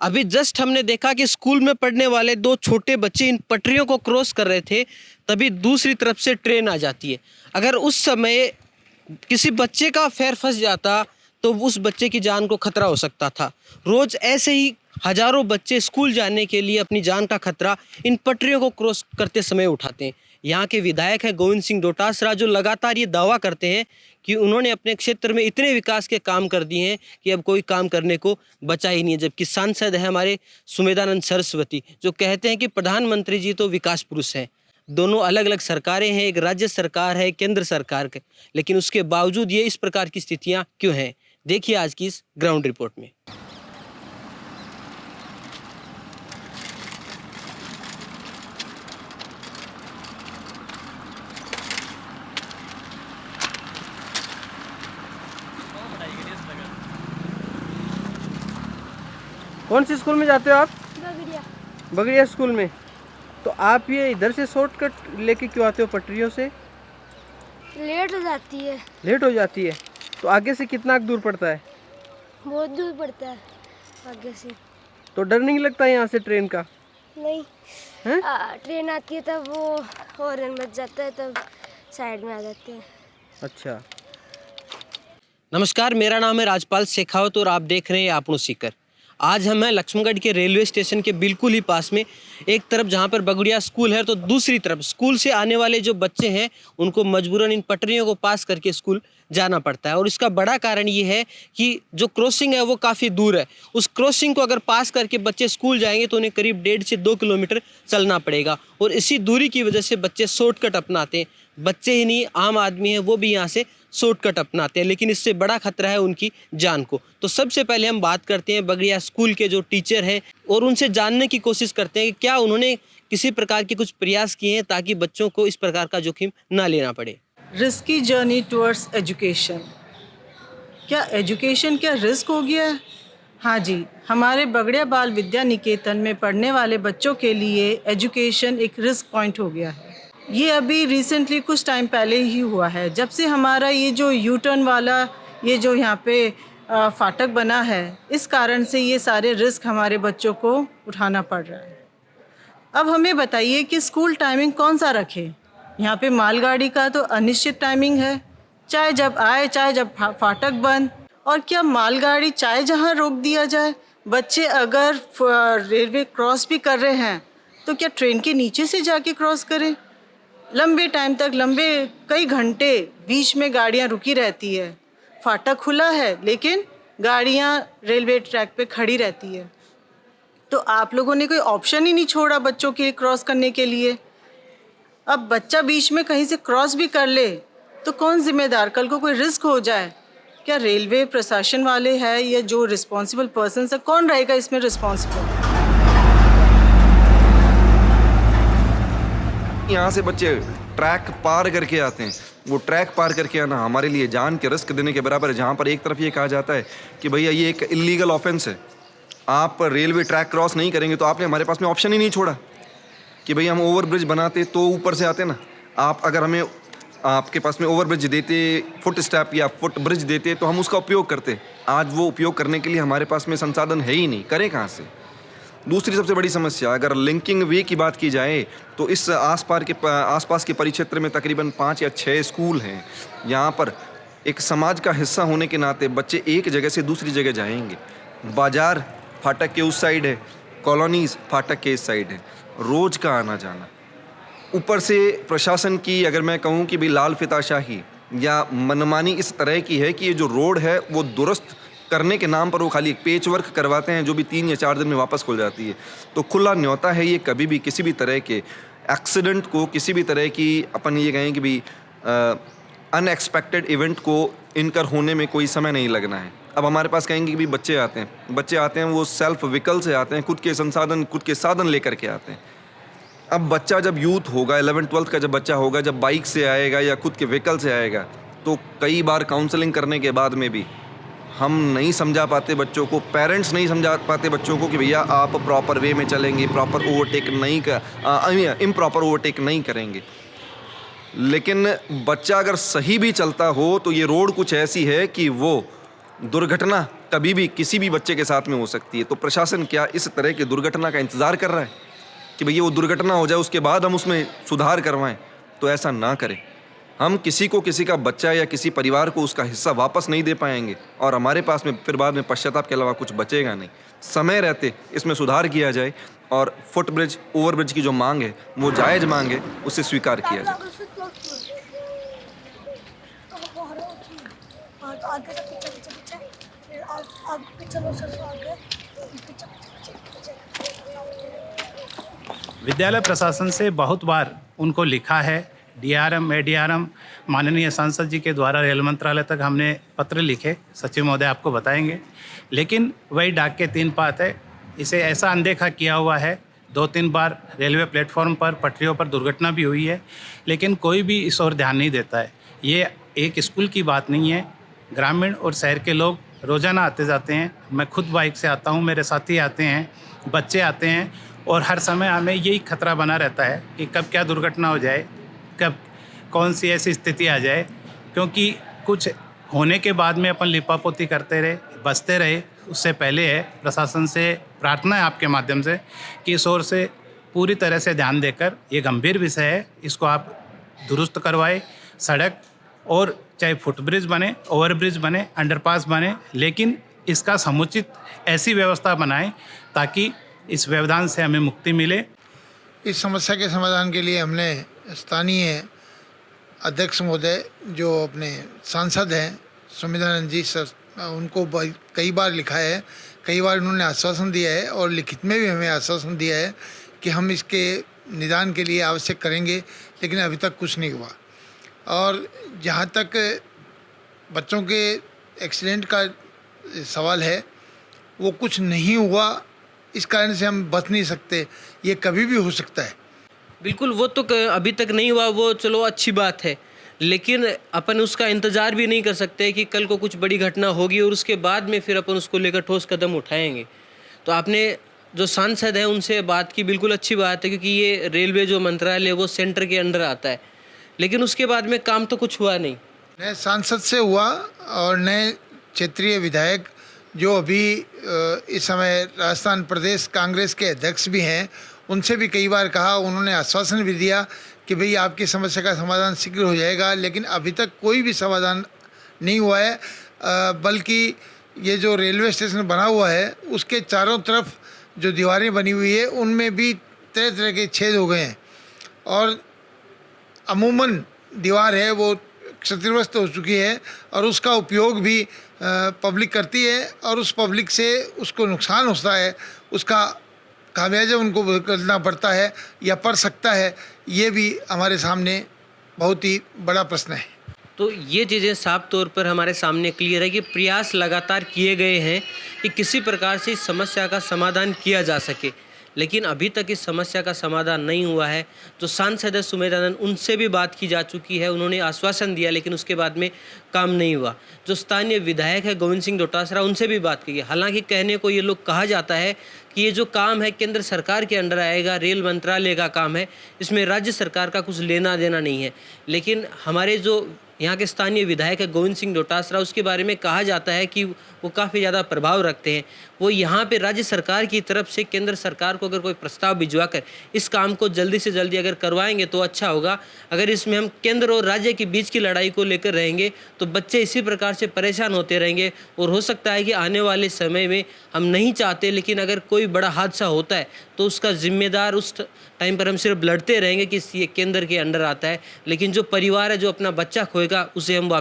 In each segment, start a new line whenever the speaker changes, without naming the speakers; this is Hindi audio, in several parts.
अभी जस्ट हमने देखा कि स्कूल में पढ़ने वाले दो छोटे बच्चे इन पटरियों को क्रॉस कर रहे थे, तभी दूसरी तरफ से ट्रेन आ जाती है। अगर उस समय किसी बच्चे का पैर फंस जाता तो उस बच्चे की जान को खतरा हो सकता था। रोज़ ऐसे ही हजारों बच्चे स्कूल जाने के लिए अपनी जान का खतरा इन पटरियों को क्रॉस करते समय उठाते हैं। यहाँ के विधायक हैं गोविंद सिंह डोटासरा, जो लगातार ये दावा करते हैं कि उन्होंने अपने क्षेत्र में इतने विकास के काम कर दिए हैं कि अब कोई काम करने को बचा ही नहीं है। जबकि सांसद है हमारे सुमेधानंद सरस्वती, जो कहते हैं कि प्रधानमंत्री जी तो विकास पुरुष हैं। दोनों अलग अलग सरकारें हैं, एक राज्य सरकार है, केंद्र सरकार के, लेकिन उसके बावजूद ये इस प्रकार की स्थितियाँ क्यों हैं? देखिए आज की इस ग्राउंड रिपोर्ट में। कौन सी स्कूल में जाते हो आप?
बगड़िया।
बगड़िया स्कूल में। तो आप ये इधर से शॉर्टकट लेके क्यों आते हो पटरियों से?
लेट हो जाती है।
लेट हो जाती है। तो आगे से कितना दूर पड़ता है?
बहुत दूर पड़ता है आगे से।
तो डर नहीं लगता है यहाँ से ट्रेन का?
नहीं
हैं?
ट्रेन आती है तब वो हॉर्न बज जाता है, तब साइड में आ जाते हैं।
अच्छा। नमस्कार, मेरा नाम है राजपाल शेखावत और आप देख रहे हैं आपनो सीकर। आज हम हैं लक्ष्मणगढ़ के रेलवे स्टेशन के बिल्कुल ही पास में। एक तरफ जहाँ पर बगड़िया स्कूल है तो दूसरी तरफ स्कूल से आने वाले जो बच्चे हैं उनको मजबूरन इन पटरियों को पास करके स्कूल जाना पड़ता है। और इसका बड़ा कारण ये है कि जो क्रॉसिंग है वो काफ़ी दूर है। उस क्रॉसिंग को अगर पास करके बच्चे स्कूल जाएंगे तो उन्हें करीब 1.5 से 2 किलोमीटर चलना पड़ेगा। और इसी दूरी की वजह से बच्चे शॉर्टकट अपनाते हैं। बच्चे ही नहीं, आम आदमी है वो भी यहाँ से शॉर्टकट अपनाते हैं, लेकिन इससे बड़ा खतरा है उनकी जान को। तो सबसे पहले हम बात करते हैं बगड़िया स्कूल के जो टीचर हैं और उनसे जानने की कोशिश करते हैं कि क्या उन्होंने किसी प्रकार के कुछ प्रयास किए हैं ताकि बच्चों को इस प्रकार का जोखिम ना लेना पड़े।
Risky journey towards education. क्या एजुकेशन क्या रिस्क हो गया है? हाँ जी, हमारे बगड़िया बाल विद्या निकेतन में पढ़ने वाले बच्चों के लिए एजुकेशन एक रिस्क पॉइंट हो गया है। ये अभी रिसेंटली कुछ टाइम पहले ही हुआ है, जब से हमारा ये जो यू टर्न वाला ये जो यहाँ पे फाटक बना है, इस कारण से ये सारे रिस्क हमारे बच्चों को उठाना पड़ रहा है। अब हमें बताइए कि स्कूल टाइमिंग कौन सा रखें? यहाँ पे मालगाड़ी का तो अनिश्चित टाइमिंग है, चाहे जब आए चाहे जब फाटक बंद। और क्या मालगाड़ी चाहे जहाँ रोक दिया जाए? बच्चे अगर रेलवे क्रॉस भी कर रहे हैं तो क्या ट्रेन के नीचे से जाके क्रॉस करें? लंबे टाइम तक, लंबे कई घंटे बीच में गाड़ियाँ रुकी रहती है। फाटक खुला है लेकिन गाड़ियाँ रेलवे ट्रैक पे खड़ी रहती है। तो आप लोगों ने कोई ऑप्शन ही नहीं छोड़ा बच्चों के क्रॉस करने के लिए। अब बच्चा बीच में कहीं से क्रॉस भी कर ले तो कौन जिम्मेदार? कल को कोई रिस्क हो जाए, क्या रेलवे प्रशासन वाले हैं या जो रिस्पॉन्सिबल पर्सन है, कौन रहेगा इसमें रिस्पॉन्सिबल?
यहाँ से बच्चे ट्रैक पार करके आते हैं। वो ट्रैक पार करके आना हमारे लिए जान के रिस्क देने के बराबर है। जहाँ पर एक तरफ ये कहा जाता है कि भैया ये एक इलीगल ऑफेंस है, आप रेलवे ट्रैक क्रॉस नहीं करेंगे, तो आपने हमारे पास में ऑप्शन ही नहीं छोड़ा कि भैया हम ओवर ब्रिज बनाते तो ऊपर से आते ना। आप अगर हमें आपके पास में ओवर ब्रिज देते, फुट स्टैप या फुट ब्रिज देते, तो हम उसका उपयोग करते। आज वो उपयोग करने के लिए हमारे पास में संसाधन है ही नहीं, करें कहाँ से? दूसरी सबसे बड़ी समस्या, अगर लिंकिंग वे की बात की जाए तो इस आसपास के परिक्षेत्र में तकरीबन 5 या 6 स्कूल हैं। यहाँ पर एक समाज का हिस्सा होने के नाते बच्चे एक जगह से दूसरी जगह जाएंगे। बाज़ार फाटक के उस साइड है, कॉलोनीज़ फाटक के इस साइड है, रोज़ का आना जाना। ऊपर से प्रशासन की अगर मैं कहूँ कि भाई लाल फिताशाही या मनमानी इस तरह की है कि ये जो रोड है वो दुरुस्त करने के नाम पर वो खाली एक पेच वर्क करवाते हैं, जो भी 3 या 4 दिन में वापस खुल जाती है। तो खुला न्योता है ये, कभी भी किसी भी तरह के एक्सीडेंट को, किसी भी तरह की अपन ये कहें कि भी अनएक्सपेक्टेड इवेंट को इनकर होने में कोई समय नहीं लगना है। अब हमारे पास कहेंगे कि भी बच्चे आते हैं वो सेल्फ व्हीकल से आते हैं, खुद के साधन लेकर के आते हैं। अब बच्चा जब यूथ होगा, 11th-12th का जब बच्चा होगा, जब बाइक से आएगा या खुद के व्हीकल से आएगा, तो कई बार काउंसलिंग करने के बाद में भी हम नहीं समझा पाते बच्चों को, पेरेंट्स नहीं समझा पाते बच्चों को कि भैया आप प्रॉपर वे में चलेंगे, इम्प्रॉपर ओवरटेक नहीं करेंगे। लेकिन बच्चा अगर सही भी चलता हो तो ये रोड कुछ ऐसी है कि वो दुर्घटना कभी भी किसी भी बच्चे के साथ में हो सकती है। तो प्रशासन क्या इस तरह की दुर्घटना का इंतज़ार कर रहा है कि भैया वो दुर्घटना हो जाए उसके बाद हम उसमें सुधार करवाएं? तो ऐसा ना करें। हम किसी को किसी का बच्चा या किसी परिवार को उसका हिस्सा वापस नहीं दे पाएंगे और हमारे पास में फिर बाद में पश्चाताप के अलावा कुछ बचेगा नहीं। समय रहते इसमें सुधार किया जाए और फुट ब्रिज, ओवर ब्रिज की जो मांग है वो जायज़ मांग है, उसे स्वीकार किया जाए।
आगे से पीछे पीछे पीछे फिर आगे पीछे लो सर आगे पीछे पीछे पीछे
विद्यालय प्रशासन से बहुत बार उनको लिखा है, डीआरएम, एडीआरएम, माननीय सांसद जी के द्वारा रेल मंत्रालय तक हमने पत्र लिखे, सचिव महोदय आपको बताएंगे, लेकिन वही डाक के 3 पात है। इसे ऐसा अनदेखा किया हुआ है। 2-3 बार रेलवे प्लेटफॉर्म पर, पटरियों पर दुर्घटना भी हुई है, लेकिन कोई भी इस ओर ध्यान नहीं देता है। ये एक स्कूल की बात नहीं है। ग्रामीण और शहर के लोग रोज़ाना आते जाते हैं। मैं खुद बाइक से आता हूँ, मेरे साथी आते हैं, बच्चे आते हैं, और हर समय हमें यही खतरा बना रहता है कि कब क्या दुर्घटना हो जाए, कब कौन सी ऐसी स्थिति आ जाए, क्योंकि कुछ होने के बाद में अपन लिपापोती करते रहे, बचते रहे। उससे पहले है प्रशासन से प्रार्थना है आपके माध्यम से कि इस ओर से पूरी तरह से ध्यान देकर, ये गंभीर विषय है, इसको आप दुरुस्त करवाए। सड़क और चाहे फुटब्रिज बने, ओवरब्रिज बने, अंडरपास बने, लेकिन इसका समुचित ऐसी व्यवस्था बनाएं ताकि इस व्यवधान से हमें मुक्ति मिले।
इस समस्या के समाधान के लिए हमने स्थानीय अध्यक्ष महोदय जो अपने सांसद हैं सुमित्रानंद जी सर, उनको कई बार लिखा है, कई बार उन्होंने आश्वासन दिया है और लिखित में भी हमें आश्वासन दिया है कि हम इसके निदान के लिए आवश्यक करेंगे, लेकिन अभी तक कुछ नहीं हुआ। और जहाँ तक बच्चों के एक्सीडेंट का सवाल है, वो कुछ नहीं हुआ, इस कारण से हम बच नहीं सकते, ये कभी भी हो सकता है।
बिल्कुल, वो तो अभी तक नहीं हुआ, वो चलो अच्छी बात है, लेकिन अपन उसका इंतज़ार भी नहीं कर सकते कि कल को कुछ बड़ी घटना होगी और उसके बाद में फिर अपन उसको लेकर ठोस कदम उठाएंगे। तो आपने जो सांसद हैं उनसे बात की, बिल्कुल अच्छी बात है, क्योंकि ये रेलवे जो मंत्रालय है वो सेंटर के अंडर आता है, लेकिन उसके बाद में काम तो कुछ हुआ नहीं।
नए सांसद से हुआ और नए क्षेत्रीय विधायक जो अभी इस समय राजस्थान प्रदेश कांग्रेस के अध्यक्ष भी हैं, उनसे भी कई बार कहा, उन्होंने आश्वासन भी दिया कि भाई आपकी समस्या का समाधान शीघ्र हो जाएगा, लेकिन अभी तक कोई भी समाधान नहीं हुआ है। बल्कि ये जो रेलवे स्टेशन बना हुआ है उसके चारों तरफ जो दीवारें बनी हुई है उनमें भी तरह तरह के छेद हो गए हैं और अमूमन दीवार है वो क्षतिग्रस्त हो चुकी है और उसका उपयोग भी पब्लिक करती है और उस पब्लिक से उसको नुकसान होता है, उसका खामियाजा उनको करना पड़ता है या पड़ सकता है। ये भी हमारे सामने बहुत ही बड़ा प्रश्न है।
तो ये चीज़ें साफ तौर पर हमारे सामने क्लियर है कि प्रयास लगातार किए गए हैं कि किसी प्रकार से इस समस्या का समाधान किया जा सके, लेकिन अभी तक इस समस्या का समाधान नहीं हुआ है। जो सांसद है सुमित्रानंद, उनसे भी बात की जा चुकी है, उन्होंने आश्वासन दिया, लेकिन उसके बाद में काम नहीं हुआ। जो स्थानीय विधायक है गोविंद सिंह डोटासरा, उनसे भी बात की गई। हालांकि कहने को ये लोग कहा जाता है कि ये जो काम है केंद्र सरकार के अंडर आएगा, रेल मंत्रालय का काम है, इसमें राज्य सरकार का कुछ लेना देना नहीं है। लेकिन हमारे जो यहाँ के स्थानीय विधायक है गोविंद सिंह डोटासरा, उसके बारे में कहा जाता है कि वो काफ़ी ज़्यादा प्रभाव रखते हैं। वो यहाँ पे राज्य सरकार की तरफ से केंद्र सरकार को अगर कोई प्रस्ताव भिजवा कर इस काम को जल्दी से जल्दी अगर करवाएंगे तो अच्छा होगा। अगर इसमें हम केंद्र और राज्य के बीच की लड़ाई को लेकर रहेंगे तो बच्चे इसी प्रकार से परेशान होते रहेंगे और हो सकता है कि आने वाले समय में, हम नहीं चाहते, लेकिन अगर कोई बड़ा हादसा होता है तो उसका जिम्मेदार उस टाइम पर हम सिर्फ लड़ते रहेंगे कि ये केंद्र के अंडर आता है, लेकिन जो परिवार है जो अपना बच्चा खोएगा उसे हम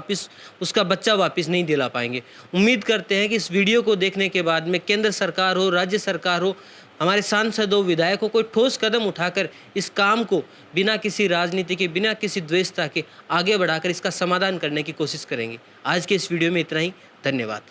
उसका बच्चा वापस नहीं दिला पाएंगे। उम्मीद करते हैं कि इस वीडियो को देखने के बाद में केंद्र सरकार हो, राज्य सरकार हो, हमारे सांसदों, विधायकों को ठोस कदम उठाकर इस काम को बिना किसी राजनीति के, बिना किसी द्वेषता के आगे बढ़ाकर इसका समाधान करने की कोशिश करेंगे। आज के इस वीडियो में इतना ही। धन्यवाद।